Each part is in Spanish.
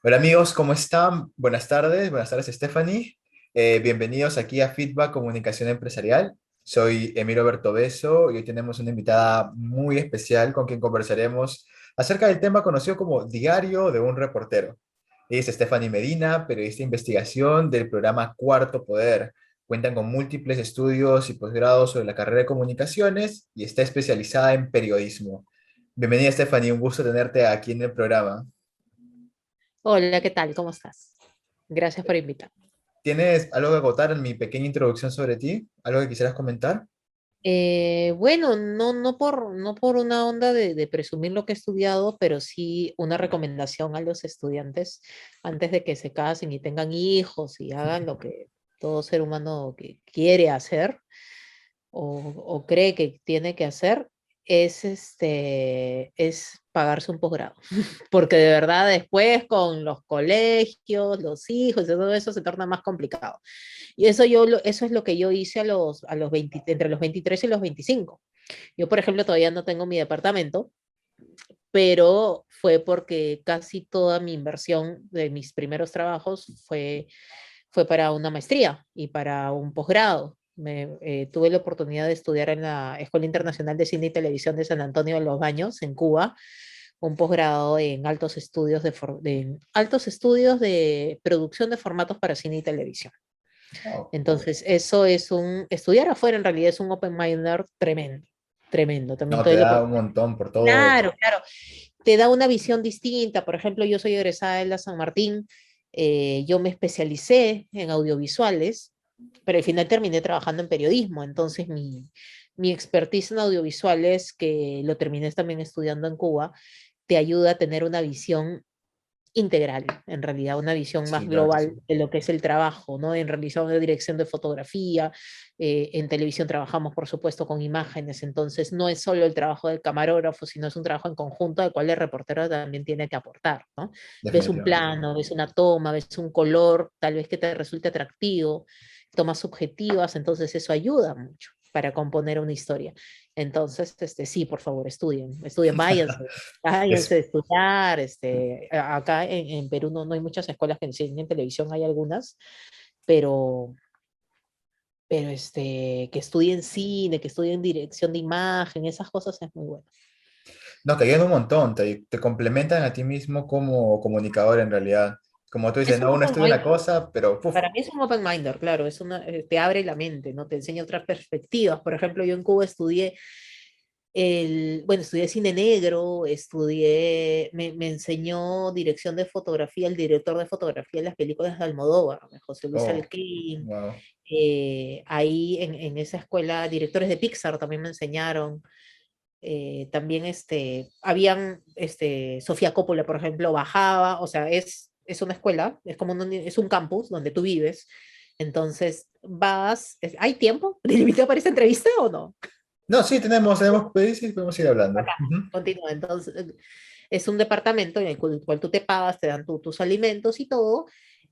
Hola amigos, ¿cómo están? Buenas tardes Stephanie. Bienvenidos aquí a Feedback Comunicación Empresarial. Soy Emilio Bertoveso y hoy tenemos una invitada muy especial con quien conversaremos acerca del tema conocido como Diario de un reportero. Ella es Stephanie Medina, periodista de investigación del programa Cuarto Poder. Cuentan con múltiples estudios y posgrados sobre la carrera de comunicaciones y está especializada en periodismo. Bienvenida Stephanie, un gusto tenerte aquí en el programa. Hola, ¿qué tal? ¿Cómo estás? Gracias por invitar. ¿Tienes algo que acotar en mi pequeña introducción sobre ti? ¿Algo que quisieras comentar? Bueno, no por una onda de presumir lo que he estudiado, pero sí una recomendación a los estudiantes antes de que se casen y tengan hijos y hagan lo que todo ser humano que quiere hacer o cree que tiene que hacer, es pagarse un posgrado. Porque de verdad después con los colegios, los hijos y todo eso se torna más complicado. Y eso es lo que yo hice a los 20, entre los 23 y los 25. Yo, por ejemplo, todavía no tengo mi departamento, pero fue porque casi toda mi inversión de mis primeros trabajos fue para una maestría y para un posgrado. Tuve la oportunidad de estudiar en la Escuela Internacional de Cine y Televisión de San Antonio de los Baños, en Cuba, un posgrado en altos estudios de producción de formatos para cine y televisión. Wow. Entonces, estudiar afuera en realidad es un open minder tremendo, tremendo. También No, te tuve la da un oportunidad. montón por todo. Claro, claro, te da una visión distinta. Por ejemplo, yo soy egresada de la San Martín, yo me especialicé en audiovisuales, pero al final terminé trabajando en periodismo. Entonces, mi expertise en audiovisuales, que lo terminé también estudiando en Cuba, te ayuda a tener una visión integral, en realidad, una visión más Sí, claro que sí. global de lo que es el trabajo, ¿no? En realizar una dirección de fotografía, en televisión trabajamos, por supuesto, con imágenes, entonces no es solo el trabajo del camarógrafo, sino es un trabajo en conjunto al cual el reportero también tiene que aportar, ¿no? Ves un Definitivamente. plano, ves una toma, ves un color, tal vez que te resulte atractivo, tomas subjetivas, entonces eso ayuda mucho para componer una historia. Entonces, sí, por favor, estudien, váyanse a Es, estudiar. Acá en Perú no hay muchas escuelas que enseñen televisión, hay algunas, pero, que estudien cine, que estudien dirección de imagen, esas cosas es muy bueno. no, te ayudan un montón, te complementan a ti mismo como comunicador en realidad. Como tú dices, Es un no, uno open estudia una minder. cosa, pero puf, Para mí es un open minder, claro, te abre la mente, ¿no? Te enseña otras perspectivas. Por ejemplo, yo en Cuba estudié cine negro, me enseñó dirección de fotografía, el director de fotografía de las películas de Almodóvar, José Luis oh, Alquín. wow. Ahí en esa escuela, directores de Pixar también me enseñaron. También Sofía Coppola, por ejemplo, bajaba, o sea, es una escuela, es un campus donde tú vives. Entonces, ¿hay tiempo? ¿Limitado para esta entrevista o no? No, sí, tenemos países y podemos ir hablando. Acá, Ujú. continúa. Entonces, es un departamento en el cual tú te pagas, te dan tus alimentos y todo,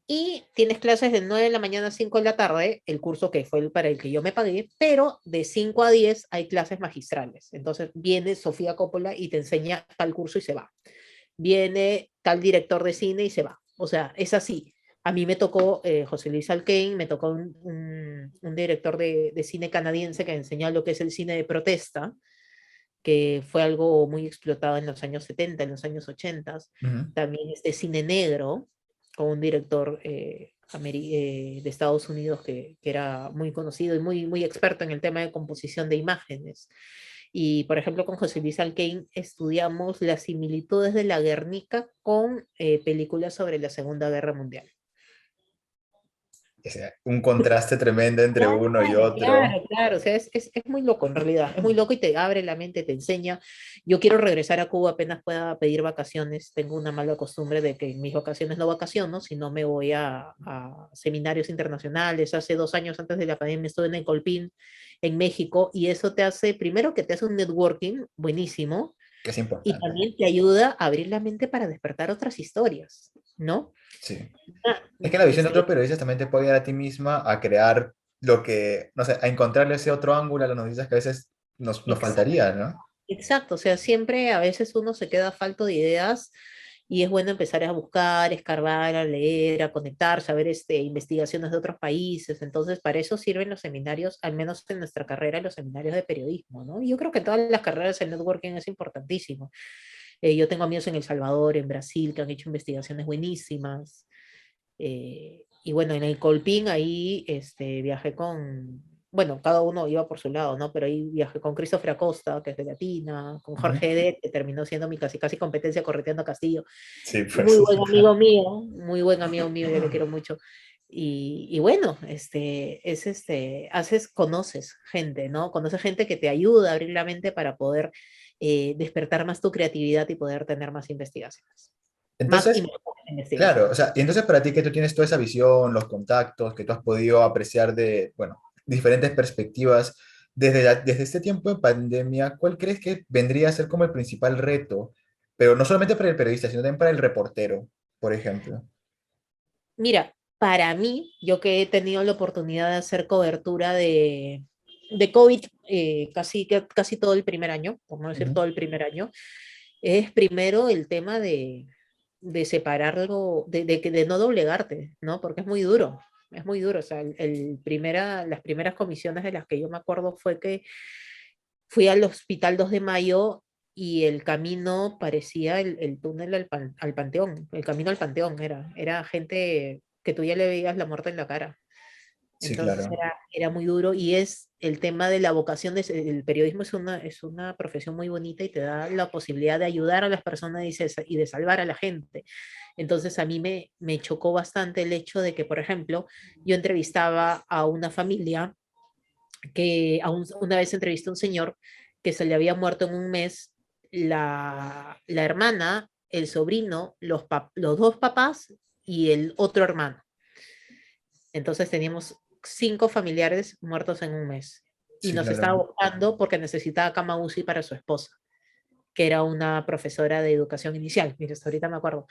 y tienes clases de 9 de la mañana a 5 de la tarde, el curso que fue para el que yo me pagué, pero de 5 a 10 hay clases magistrales. Entonces, viene Sofía Coppola y te enseña tal curso y se va. Viene tal director de cine y se va. O sea, es así. A mí me tocó José Luis Alquén, me tocó un director de cine canadiense que enseñó lo que es el cine de protesta, que fue algo muy explotado en los años 70, en los años 80. Ujú. También este cine negro, con un director de Estados Unidos que era muy conocido y muy experto en el tema de composición de imágenes. Y, por ejemplo, con José Luis Alquein estudiamos las similitudes de la Guernica con películas sobre la Segunda Guerra Mundial. O sea, un contraste tremendo entre Claro, uno y otro. claro, claro, o sea, es muy loco en realidad, es muy loco y te abre la mente, te enseña. Yo quiero regresar a Cuba apenas pueda pedir vacaciones, tengo una mala costumbre de que en mis vacaciones no vacaciono, sino me voy a seminarios internacionales. Hace 2 años antes de la pandemia estuve en el Colpín, en México, y eso te hace, primero que te hace un networking buenísimo, Que es y importante. también te ayuda a abrir la mente para despertar otras historias, ¿no? Sí. Ah, Es que la visión de otro este, periodista también te puede ayudar a ti misma a crear lo que, no sé, a encontrarle ese otro ángulo a las noticias que a veces nos exacto. faltaría, ¿no? Exacto, o sea, siempre a veces uno se queda falto de ideas y es bueno empezar a buscar, escarbar, a leer, a conectar, saber investigaciones de otros países. Entonces, para eso sirven los seminarios, al menos en nuestra carrera, los seminarios de periodismo, ¿no? Y yo creo que en todas las carreras el networking es importantísimo. Yo tengo amigos en El Salvador, en Brasil, que han hecho investigaciones buenísimas. Y bueno, en el Colpín ahí viajé con, bueno, cada uno iba por su lado, ¿no? Pero ahí viajé con Christopher Acosta, que es de Latina, con Ujú. Jorge Edet, que terminó siendo mi casi casi competencia correteando a Castillo. Sí, Muy pues. buen amigo mío, muy buen amigo mío, yo le quiero mucho. Y bueno, conoces gente, ¿no? Conoces gente que te ayuda a abrir la mente para poder despertar más tu creatividad y poder tener más investigaciones. Más y Entonces, mejores claro, o investigaciones. sea, y entonces para ti que tú tienes toda esa visión, los contactos, que tú has podido apreciar de, bueno, diferentes perspectivas, desde este tiempo de pandemia, ¿cuál crees que vendría a ser como el principal reto? Pero no solamente para el periodista, sino también para el reportero, por ejemplo. Mira, para mí, yo que he tenido la oportunidad de hacer cobertura de COVID casi todo el primer año, por no decir Ujú. todo el primer año, es primero el tema de separarlo, de no doblegarte, ¿no? Porque es muy duro. O sea, las primeras comisiones de las que yo me acuerdo fue que fui al Hospital 2 de Mayo y el camino parecía el túnel al Panteón, el camino al Panteón era gente que tú ya le veías la muerte en la cara. Sí, Entonces claro, era muy duro y es el tema de la vocación, el periodismo es una profesión muy bonita y te da la posibilidad de ayudar a las personas y de salvar a la gente. Entonces a mí me chocó bastante el hecho de que, por ejemplo, yo entrevistaba a una familia una vez entrevisté a un señor que se le había muerto en un mes la hermana, el sobrino, los dos papás y el otro hermano. Entonces teníamos 5 familiares muertos en un mes. Y sí, nos estaba claro. buscando porque necesitaba cama UCI para su esposa, que era una profesora de educación inicial. Mira, hasta ahorita me acuerdo.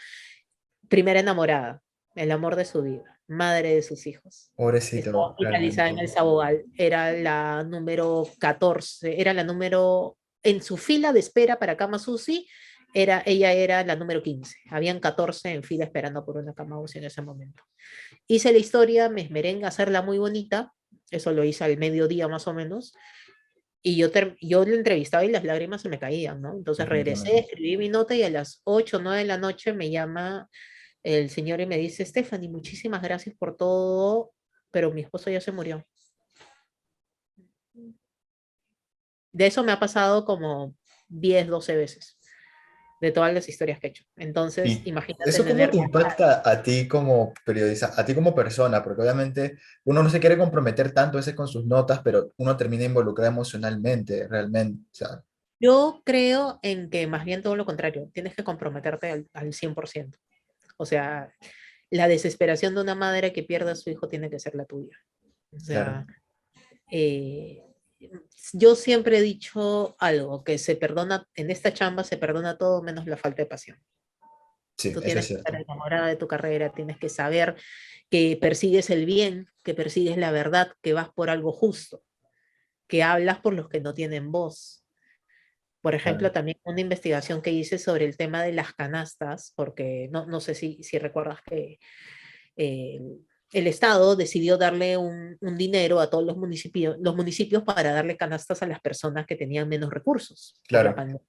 Primera enamorada, el amor de su vida, madre de sus hijos. Estaba Pobrecito, hospitalizada en realmente. el Sabogal, era la número 14, era la número, en su fila de espera para cama UCI, ella era la número 15. Habían 14 en fila esperando por una cama UCI en ese momento. Hice la historia, me esmeré en hacerla muy bonita, eso lo hice al mediodía más o menos, y yo le entrevistaba y las lágrimas se me caían, ¿no? Entonces regresé, Definitivamente. escribí mi nota y a las 8 o 9 de la noche me llama el señor y me dice, Stephanie, muchísimas gracias por todo, pero mi esposo ya se murió. De eso me ha pasado como 10 12 veces, de todas las historias que he hecho. Entonces, ¿Y imagínate eso cómo tener te impacta a ti como periodista, a ti como persona? Porque obviamente uno no se quiere comprometer tanto a veces con sus notas, pero uno termina involucrado emocionalmente, realmente. O sea, yo creo en que más bien todo lo contrario, tienes que comprometerte al 100%. O sea, la desesperación de una madre que pierda a su hijo tiene que ser la tuya. O claro, sea, eh, yo siempre he dicho algo, que se perdona, en esta chamba se perdona todo menos la falta de pasión. sí, Tú eso es tienes que estar cierto. enamorada de tu carrera, tienes que saber que persigues el bien, que persigues la verdad, que vas por algo justo, que hablas por los que no tienen voz. Por Claro, ejemplo, también una investigación que hice sobre el tema de las canastas, porque no sé si recuerdas que eh, el Estado decidió darle un dinero a todos los municipios para darle canastas a las personas que tenían menos recursos por la claro, pandemia.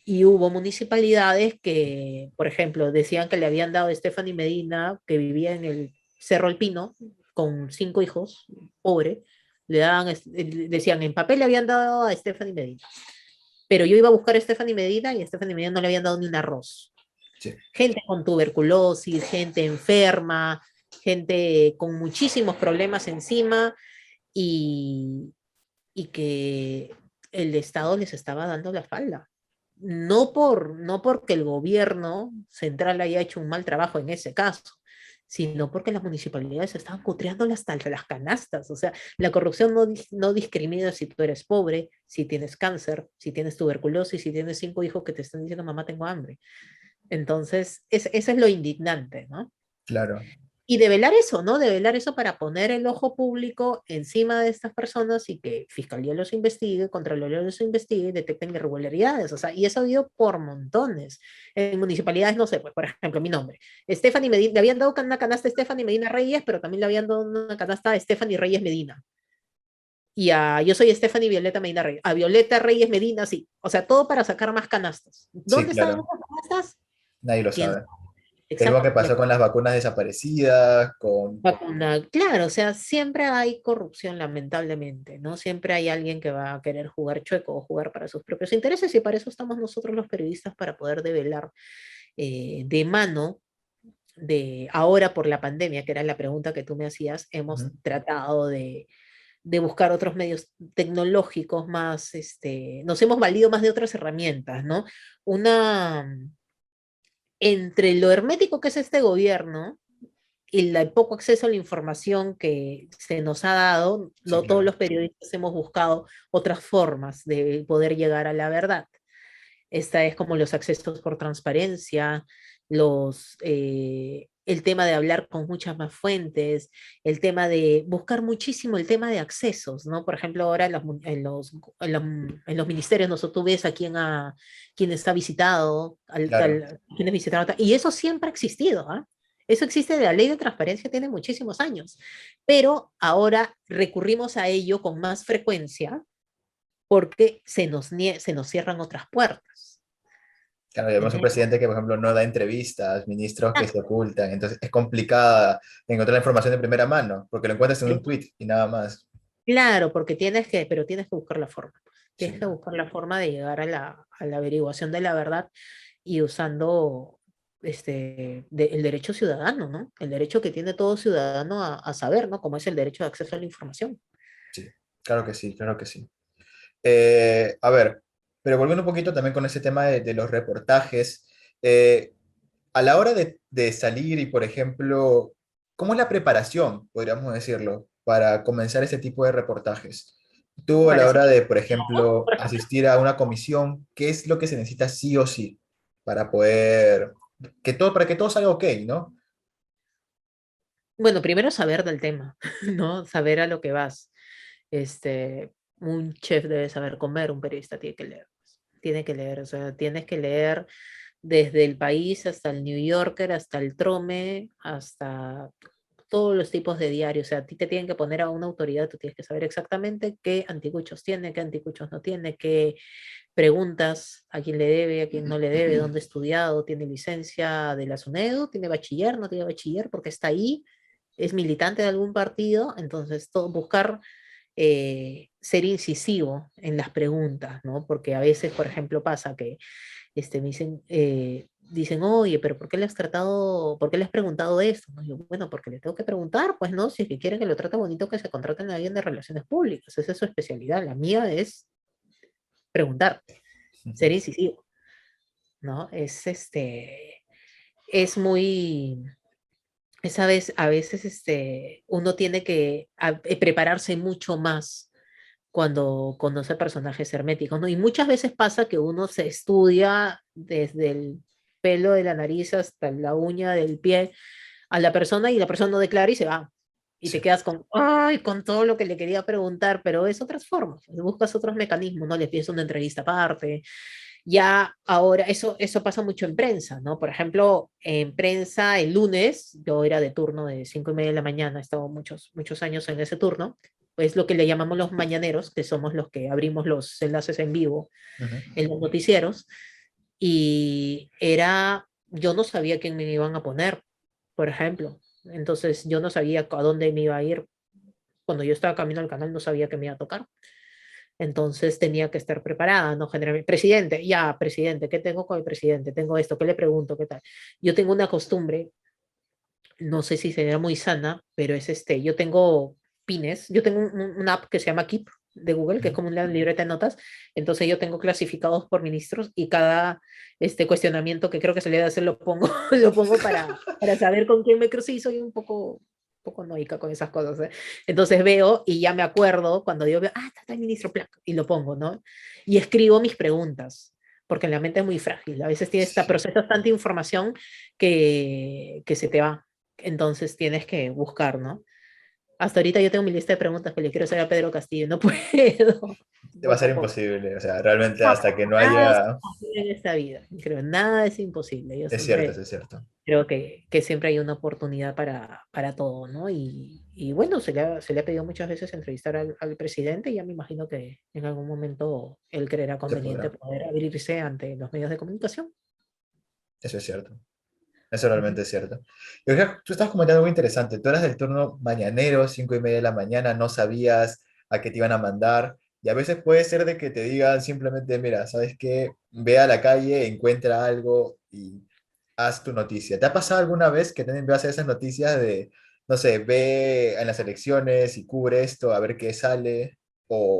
Y hubo municipalidades que, por ejemplo, decían que le habían dado a Stephanie Medina, que vivía en el Cerro Alpino, con 5 hijos, pobre, decían, en papel le habían dado a Stephanie Medina. Pero yo iba a buscar a Stephanie Medina y a Stephanie Medina no le habían dado ni un arroz. sí, Gente con tuberculosis, gente enferma, gente con muchísimos problemas encima y, y que el Estado les estaba dando la falda. No porque el gobierno central haya hecho un mal trabajo en ese caso, sino porque las municipalidades estaban cutreando las canastas. O sea, la corrupción no discrimina si tú eres pobre, si tienes cáncer, si tienes tuberculosis, si tienes 5 hijos que te están diciendo, mamá, tengo hambre. Entonces, eso es lo indignante, ¿no? claro. y develar eso, ¿no? Develar eso para poner el ojo público encima de estas personas y que Fiscalía los investigue, Contraloría los investigue y detecten irregularidades. O sea, y eso ha habido por montones. En municipalidades, no sé, pues, por ejemplo, mi nombre. Stephanie Medina, le habían dado una canasta a Stephanie Medina Reyes, pero también le habían dado una canasta a Stephanie Reyes Medina. Y a, yo soy Stephanie Violeta Medina Reyes. A Violeta Reyes Medina, sí. O sea, todo para sacar más canastas. Sí, ¿Dónde estaban claro, esas canastas? nadie lo ¿Quién sabe. sabe? Es lo que Exacto. pasó con las vacunas desaparecidas, con... Vacuna. Claro, o sea, siempre hay corrupción, lamentablemente, ¿no? Siempre hay alguien que va a querer jugar chueco o jugar para sus propios intereses y para eso estamos nosotros los periodistas, para poder develar de mano de ahora por la pandemia, que era la pregunta que tú me hacías, hemos Ujú. tratado de buscar otros medios tecnológicos más, nos hemos valido más de otras herramientas, ¿no? Una, entre lo hermético que es este gobierno, y el poco acceso a la información que se nos ha dado, Sí, todos claro. los periodistas hemos buscado otras formas de poder llegar a la verdad. Esta es como los accesos por transparencia, el tema de hablar con muchas más fuentes, el tema de buscar muchísimo el tema de accesos, ¿no? Por ejemplo, ahora en los ministerios, nosotros tú ves a quién está visitado, Claro. quién es visitado, y eso siempre ha existido, ¿ah? Eso existe, la ley de transparencia tiene muchísimos años, pero ahora recurrimos a ello con más frecuencia porque se nos cierran otras puertas. Claro, vemos un ¿Entiendes? presidente que, por ejemplo, no da entrevistas, ministros que Ah, se ocultan, entonces es complicada encontrar la información de primera mano, porque lo encuentras en un sí. tweet y nada más. Claro, porque pero tienes que buscar la forma. Tienes que Sí, buscar la forma de llegar a la averiguación de la verdad y usando el derecho ciudadano, ¿no? El derecho que tiene todo ciudadano a saber, ¿no? Como es el derecho de acceso a la información. sí, claro que sí, claro que sí. A ver, pero volviendo un poquito también con ese tema de los reportajes, eh, a la hora de salir y, por ejemplo, ¿cómo es la preparación, podríamos decirlo, para comenzar ese tipo de reportajes? Tú a la Para hora salir, de, por ¿no? ejemplo, Por ejemplo, asistir a una comisión, ¿qué es lo que se necesita sí o sí para poder, para que todo salga ok, ¿no? bueno, primero saber del tema, ¿no? Saber a lo que vas. Un chef debe saber comer, un periodista tiene que leer, o sea, tienes que leer desde El País hasta el New Yorker, hasta el Trome, hasta todos los tipos de diarios. O sea, a ti te tienen que poner a una autoridad, tú tienes que saber exactamente qué anticuchos tiene, qué anticuchos no tiene, qué preguntas, a quién le debe, a quién no le debe, dónde ha estudiado, tiene licencia de la SUNEDU, tiene bachiller, no tiene bachiller, porque está ahí, es militante de algún partido, entonces todo, buscar ser incisivo en las preguntas, ¿no? Porque a veces, por ejemplo, pasa que me dicen, oye, pero ¿por qué le has tratado, por qué le has preguntado esto? ¿No? Yo, bueno, porque le tengo que preguntar, pues no, si es que quieren que lo trate bonito, que se contraten a alguien de relaciones públicas, esa es su especialidad, la mía es preguntar, ser incisivo, ¿no? Es muy, a veces uno tiene que prepararse mucho más cuando conoce personajes herméticos, ¿no? Y muchas veces pasa que uno se estudia desde el pelo de la nariz hasta la uña del pie a la persona y la persona no declara y se va. Y te Sí, quedas con, ay, con todo lo que le quería preguntar, pero es otras formas, buscas otros mecanismos, ¿no? Les pides una entrevista aparte. Ya ahora, eso pasa mucho en prensa, ¿no? Por ejemplo, en prensa el lunes, yo era de turno de 5:30 de la mañana, he estado muchos años en ese turno, pues lo que le llamamos los mañaneros, que somos los que abrimos los enlaces en vivo ujú. en los noticieros, y yo no sabía quién me iban a poner, por ejemplo. Entonces yo no sabía a dónde me iba a ir. Cuando yo estaba camino al canal no sabía qué me iba a tocar. Entonces tenía que estar preparada, ¿no? Generalmente, presidente, ya, presidente, ¿qué tengo con el presidente? Tengo esto, ¿qué le pregunto? ¿Qué tal? Yo tengo una costumbre, no sé si será muy sana, pero es yo tengo pines, yo tengo una app que se llama Keep de Google, que es Ujú. como una libreta de notas, entonces yo tengo clasificados por ministros y cada cuestionamiento que creo que se le debe hacer lo pongo, lo pongo para saber con quién me cruzo y soy un poco noica con esas cosas, ¿eh? Entonces veo y ya me acuerdo cuando yo veo, está el ministro Plac, y lo pongo, ¿no? Y escribo mis preguntas, porque la mente es muy frágil, a veces procesas tanta información que se te va Entonces tienes que buscar, ¿no? Hasta ahorita yo tengo mi lista de preguntas que le quiero hacer a Pedro Castillo, no puedo, Va a poco ser a poco. imposible, o sea, realmente No, hasta que no nada es haya... imposible en esta vida, creo, nada es imposible. Yo Es cierto, eso siempre es cierto. creo que siempre hay una oportunidad para todo, ¿no? Y bueno, se le ha pedido muchas veces entrevistar al presidente y ya me imagino que en algún momento él creerá Se conveniente podrá. poder abrirse ante los medios de comunicación. Eso es cierto. Eso Ujú. realmente es cierto. Y oiga, tú estabas comentando algo interesante. Tú eras del turno mañanero, 5:30 de la mañana, no sabías a qué te iban a mandar. Y a veces puede ser de que te digan simplemente, mira, ¿sabes qué? Ve a la calle, encuentra algo y haz tu noticia. ¿Te ha pasado alguna vez que te han enviado a hacer esas noticias de, no sé, ve en las elecciones y cubre esto, a ver qué sale?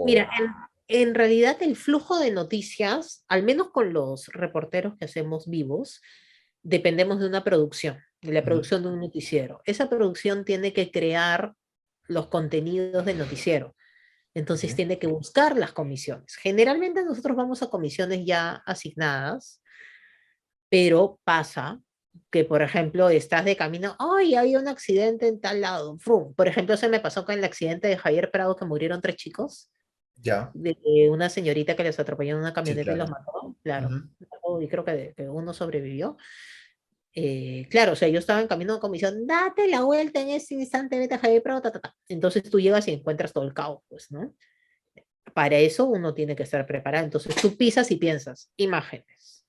Mira, O... en realidad el flujo de noticias, al menos con los reporteros que hacemos vivos, dependemos de una producción, de la Ujú, producción de un noticiero. Esa producción tiene que crear los contenidos del noticiero. Entonces ujú, tiene que buscar las comisiones. Generalmente nosotros vamos a comisiones ya asignadas, pero pasa que, por ejemplo, estás de camino, ¡ay, hay un accidente en tal lado! ¡Frum! Por ejemplo, se me pasó con el accidente de Javier Prado que murieron 3 chicos, ya, de una señorita que les atropelló en una sí, camioneta y los claro. mató, claro, Ujú, y creo que uno sobrevivió. Claro, o sea, yo estaba en camino de comisión, date la vuelta en ese instante, vete a Javier Prado, ta, ta, ta. Entonces tú llegas y encuentras todo el caos, pues, ¿no? Para eso uno tiene que estar preparado. Entonces tú pisas y piensas, imágenes,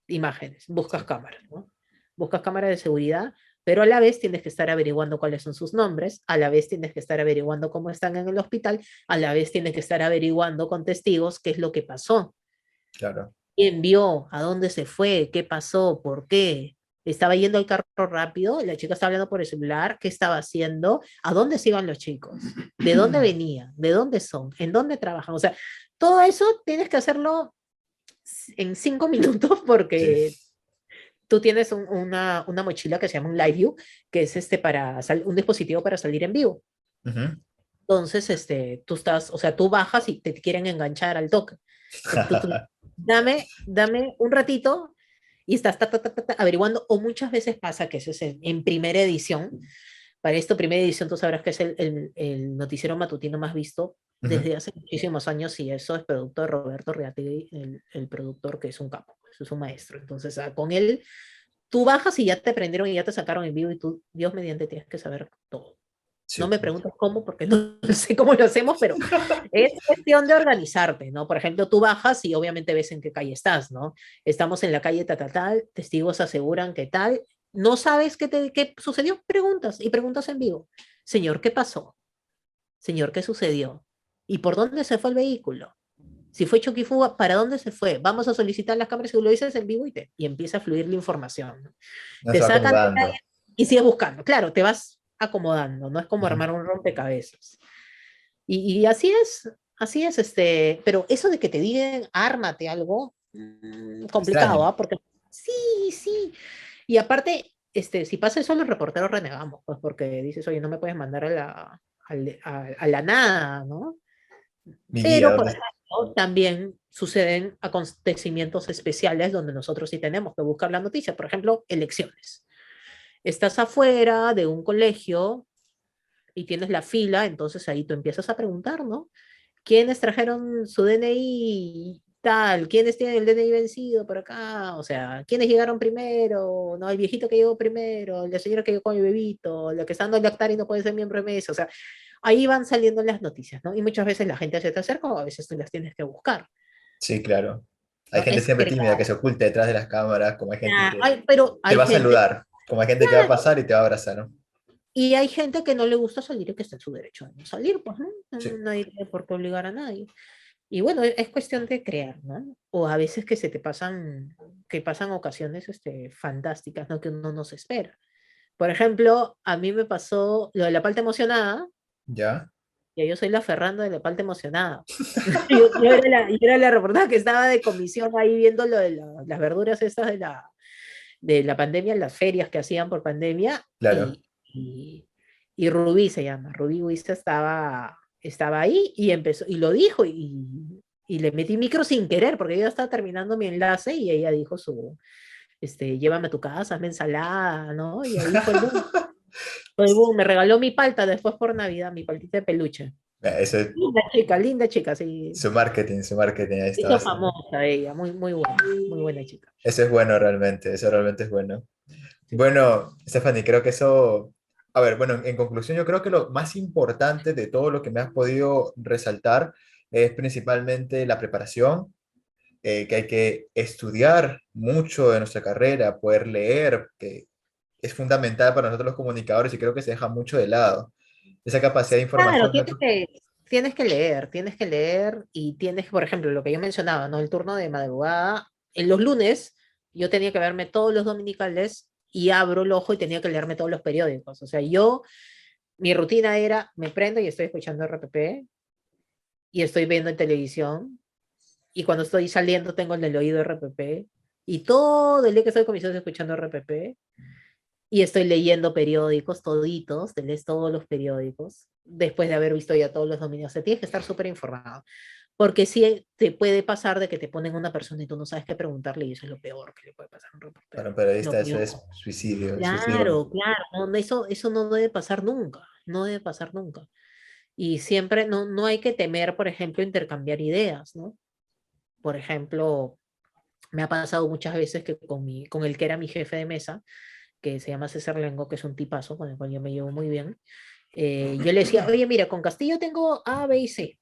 imágenes, buscas sí. cámaras, ¿no? Buscas cámaras de seguridad, pero a la vez tienes que estar averiguando cuáles son sus nombres, a la vez tienes que estar averiguando cómo están en el hospital, a la vez tienes que estar averiguando con testigos qué es lo que pasó, Claro. quién vio, a dónde se fue, qué pasó, por qué. Estaba yendo el carro rápido, la chica estaba hablando por el celular, qué estaba haciendo, a dónde se iban los chicos, de dónde venían, de dónde son, en dónde trabajan. O sea, todo eso tienes que hacerlo en 5 minutos Sí. porque tú tienes una mochila que se llama un Live View, que es un dispositivo para salir en vivo. Ujú. Entonces, tú estás, o sea, tú bajas y te quieren enganchar al toque. Entonces, dame un ratito y estás averiguando, o muchas veces pasa que eso es en primera edición. Para esto, primera edición, tú sabrás que es el noticiero matutino más visto Ujú. desde hace muchísimos años y eso es producto de Roberto Reategui, el productor que es un capo, es un maestro. Entonces, con él, tú bajas y ya te prendieron y ya te sacaron en vivo y tú, Dios mediante, tienes que saber todo. Sí, No me pues. preguntes cómo, porque no sé cómo lo hacemos, pero es cuestión de organizarte, ¿no? Por ejemplo, tú bajas y obviamente ves en qué calle estás, ¿no? Estamos en la calle tal, tal, tal, testigos aseguran que tal, no sabes qué sucedió, preguntas y preguntas en vivo. Señor, ¿qué pasó? Señor, ¿qué sucedió? ¿Y por dónde se fue el vehículo? Si fue choque y fuga, ¿para dónde se fue? Vamos a solicitar las cámaras y lo dices en vivo y empieza a fluir la información, ¿no? No Te se va sacan detalles acomodando. y sigues buscando. Claro, te vas acomodando, no es como Ujú. armar un rompecabezas. Y así es, pero eso de que te digan, ármate algo, complicado, Extraño. ¿ah? Porque sí, sí. Y aparte, si pasa eso, los reporteros renegamos, pues porque dices, oye, no me puedes mandar a la nada, ¿no? Mi vida, Pero, por ¿dónde? ejemplo, también suceden acontecimientos especiales donde nosotros sí tenemos que buscar la noticia. Por ejemplo, elecciones. Estás afuera de un colegio y tienes la fila, entonces ahí tú empiezas a preguntar, ¿no? ¿Quiénes trajeron su DNI tal? ¿Quiénes tienen el DNI vencido por acá? O sea, ¿quiénes llegaron primero? ¿No? El viejito que llegó primero, la señora que llegó con el bebito, la que está dando el lactar y no puede ser miembro de mesa. O sea, ahí van saliendo las noticias, ¿no? Y muchas veces la gente se te acerca o a veces tú las tienes que buscar, Sí, claro. Hay ¿no? gente Es siempre tímida que crear. se oculta detrás de las cámaras, como hay gente que Pero te hay va a gente, saludar, como hay gente que va a claro, pasar y te va a abrazar, ¿no? y hay gente que no le gusta salir y que está en su derecho de no salir, pues, ¿no? Sí, Nadie tiene por qué obligar a nadie. Y bueno, es cuestión de crear, ¿no? O a veces que se te pasan, que pasan ocasiones fantásticas, ¿no? Que uno no se espera. Por ejemplo, a mí me pasó lo de la palta emocionada, ya. y yo soy la Ferranda de la palta emocionada. Yo era la reportera que estaba de comisión ahí viendo lo de las verduras estas de la pandemia, las ferias que hacían por pandemia, Claro. y Rubí se llama, Rubí Huiza estaba ahí y empezó, y lo dijo, y le metí micro sin querer, porque yo ya estaba terminando mi enlace y ella dijo llévame a tu casa, hazme ensalada, ¿no? Y ahí fue el boom. Soy boom, me regaló mi palta después por Navidad, mi paltita de peluche. Eso es Linda chica, sí. su marketing, ahí Se está hizo bastante. famosa ella, muy buena chica. Eso es bueno realmente, eso realmente es bueno. Sí. Bueno, Stephanie, creo que eso, a ver, bueno, en conclusión, yo creo que lo más importante de todo lo que me has podido resaltar es principalmente la preparación, que hay que estudiar mucho de nuestra carrera, poder leer, que es fundamental para nosotros los comunicadores y creo que se deja mucho de lado. Esa capacidad de Claro, información. tienes que leer y tienes, por ejemplo, lo que yo mencionaba, ¿no? El turno de madrugada. En los lunes yo tenía que verme todos los dominicales y abro el ojo y tenía que leerme todos los periódicos. O sea, mi rutina era, me prendo y estoy escuchando RPP y estoy viendo en televisión y cuando estoy saliendo tengo en el oído RPP y todo el día que estoy con mis hijos escuchando RPP y estoy leyendo periódicos, toditos, te lees todos los periódicos, después de haber visto ya todos los dominios. O sea, tienes que estar súper informado, porque sí te puede pasar de que te ponen una persona y tú no sabes qué preguntarle y eso es lo peor que le puede pasar a un Para reportero. un Lo periodista eso peor. es suicidio, suicidio. Claro, claro, eso no debe pasar nunca, no debe pasar nunca. Y siempre no hay que temer, por ejemplo, intercambiar ideas, ¿no? Por ejemplo, me ha pasado muchas veces que con el que era mi jefe de mesa, que se llama César Lengo, que es un tipazo con el cual yo me llevo muy bien, yo le decía, oye, mira, con Castillo tengo A, B y C,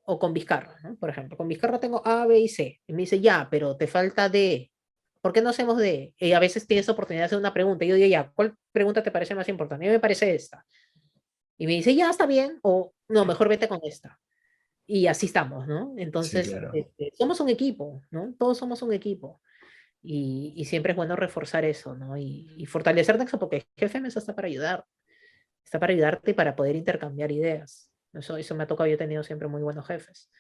o con Vizcarra, ¿no? Por ejemplo, con Vizcarra tengo A, B y C. Y me dice, ya, pero te falta D. ¿Por qué no hacemos D? Y a veces tienes oportunidad de hacer una pregunta. Y yo digo, ya, ¿cuál pregunta te parece más importante? A mí me parece esta. Y me dice, ya, está bien, o no, mejor vete con esta. Y así estamos, ¿no? Sí, Entonces, claro. somos un equipo, ¿no? Todos somos un equipo. Y siempre es bueno reforzar eso, ¿no? Y fortalecer eso porque el jefe me está para ayudar, está para ayudarte y para poder intercambiar ideas. Eso me ha tocado, yo he tenido siempre muy buenos jefes.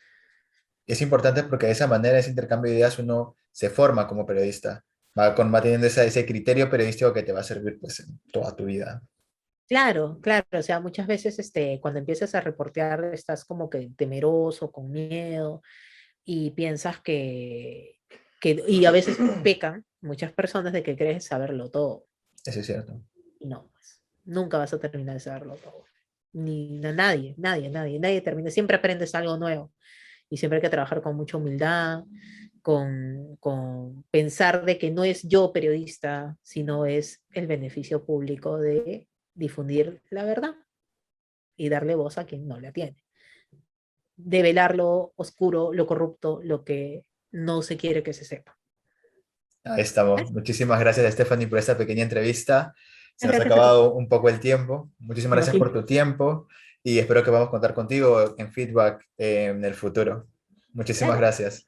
Es importante porque de esa manera, ese intercambio de ideas, uno se forma como periodista, va teniendo ese criterio periodístico que te va a servir pues, en toda tu vida. Claro, claro, o sea, muchas veces cuando empiezas a reportear estás como que temeroso, con miedo, y piensas y a veces pecan muchas personas de que crees saberlo todo. Eso es cierto. Y no, pues, nunca vas a terminar de saberlo todo. Nadie termina. Siempre aprendes algo nuevo. Y siempre hay que trabajar con mucha humildad, con pensar de que no es yo periodista, sino es el beneficio público de difundir la verdad y darle voz a quien no la tiene. Develar lo oscuro, lo corrupto, lo que no se quiere que se sepa. Ahí estamos. Muchísimas gracias, Stephanie, por esta pequeña entrevista. Se nos ha Gracias a ti. acabado un poco el tiempo. Muchísimas gracias por Imagino. tu tiempo y espero que vamos a contar contigo en feedback en el futuro. Muchísimas Claro. gracias.